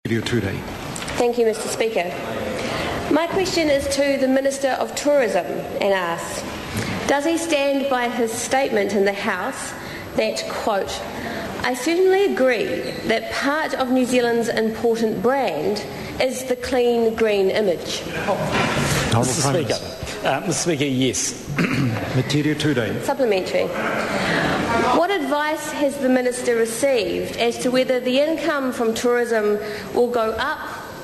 Metiria Turei. Thank you, Mr. Speaker. My question is to the Minister of Tourism and asks, does he stand by his statement in the House that, quote, "I certainly agree that part of New Zealand's important brand is the clean green image"? Mr. Speaker, yes. Metiria Turei. Supplementary. What advice has the Minister received as to whether the income from tourism will go up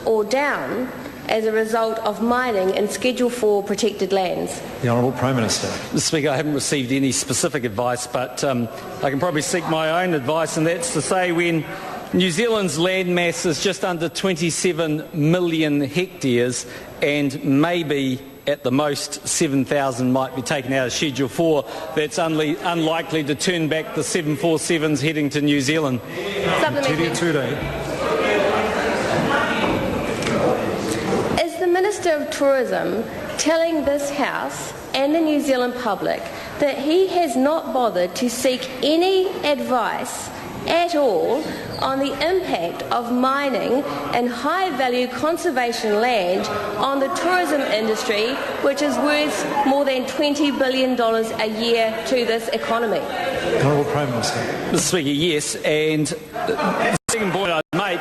or down as a result of mining in Schedule 4 protected lands? The Honourable Prime Minister. Mr. Speaker, I haven't received any specific advice, but I can probably seek my own advice, and that's to say when New Zealand's land mass is just under 27 million hectares and maybe at the most 7,000 might be taken out of Schedule 4, that's unlikely to turn back the 747s heading to New Zealand. Metiria Turei. Is the Minister of Tourism telling this House and the New Zealand public that he has not bothered to seek any advice at all on the impact of mining in high-value conservation land on the tourism industry, which is worth more than $20 billion a year to this economy? Honourable Prime Minister. Mr. Speaker, yes, and the second point I'd make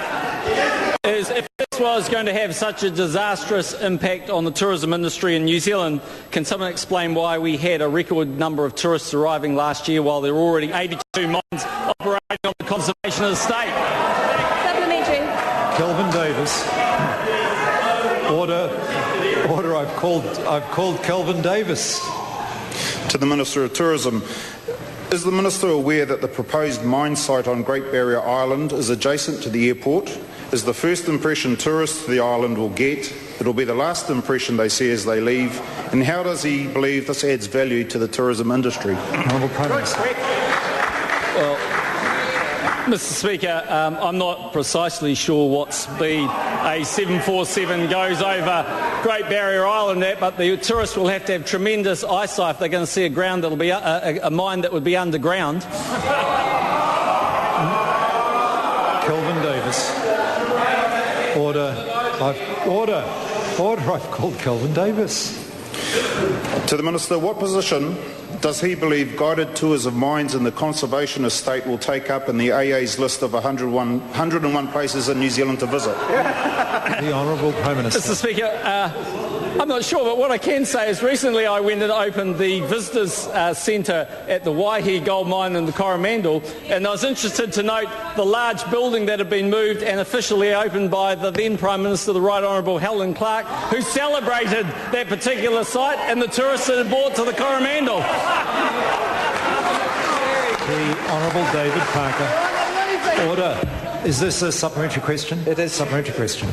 is if this was going to have such a disastrous impact on the tourism industry in New Zealand, can someone explain why we had a record number of tourists arriving last year while there were already 82 mines operating on the conservation estate? Supplementary. Kelvin Davis. Order. I've called Kelvin Davis. To the Minister of Tourism. Is the Minister aware that the proposed mine site on Great Barrier Island is adjacent to the airport? Is the first impression tourists to the island will get? It will be the last impression they see as they leave. And how does he believe this adds value to the tourism industry? Honourable Prime Minister. Well, Mr. Speaker, I'm not precisely sure what speed a 747 goes over Great Barrier Island at, but the tourists will have to have tremendous eyesight if they're going to see a ground that'll be a mine that would be underground. Kelvin Davis. Order. I've called Kelvin Davis. To the Minister, what position does he believe guided tours of mines in the conservation estate will take up in the AA's list of 101 places in New Zealand to visit? The Honourable Prime Minister. Mr. Speaker, I'm not sure, but what I can say is recently I went and opened the Visitors Centre at the Waihi Gold Mine in the Coromandel, and I was interested to note the large building that had been moved and officially opened by the then Prime Minister, the Right Honourable Helen Clark, who celebrated that particular site and the tourists that had brought to the Coromandel. The Honourable David Parker. Order. Is this a supplementary question? It is. Supplementary question.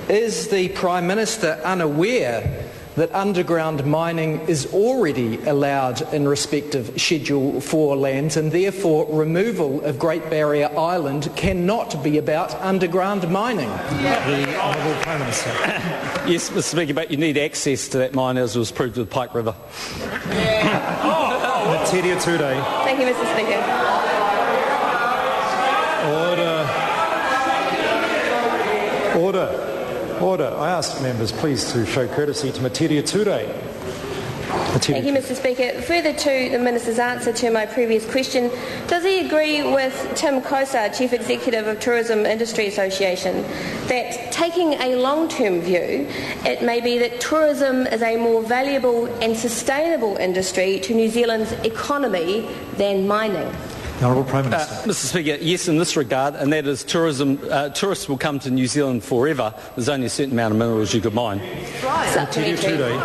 Is the Prime Minister unaware that underground mining is already allowed in respect of Schedule 4 lands, and therefore removal of Great Barrier Island cannot be about underground mining? The Honourable Prime Minister. Yes, Mr. Speaker, but you need access to that mine, as was proved with Pike River. Metiria Turei. Thank you, Mr. Speaker. Order. I ask members please to show courtesy to Metiria Turei. Thank you, Mr. Speaker. Further to the Minister's answer to my previous question, does he agree with Tim Kosar, Chief Executive of Tourism Industry Association, that taking a long-term view, it may be that tourism is a more valuable and sustainable industry to New Zealand's economy than mining? The Honourable Prime Minister. Mr. Speaker, yes, in this regard, and that is tourism. Tourists will come to New Zealand forever. There's only a certain amount of minerals you could mine. Metiria Turei.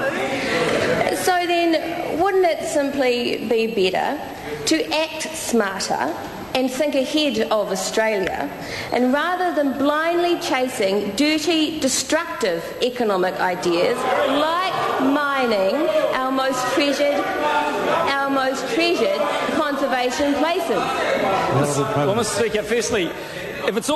So then, wouldn't it simply be better to act smarter and think ahead of Australia, and rather than blindly chasing dirty, destructive economic ideas like mining our most treasured conservation places? Well, Mr. Speaker, firstly, If it's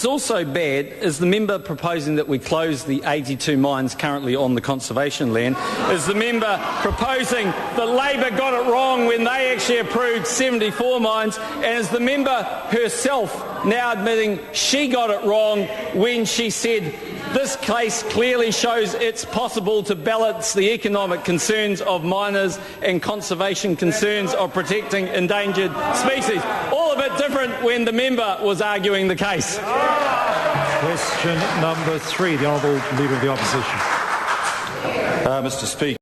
also bad, is the member proposing that we close the 82 mines currently on the conservation land? Is the member proposing that Labor got it wrong when they actually approved 74 mines? And is the member herself now admitting she got it wrong when she said this case clearly shows it's possible to balance the economic concerns of miners and conservation concerns of protecting endangered species? All a bit different when the member was arguing the case. Question number 3, the Honourable Leader of the Opposition. Mr. Speaker.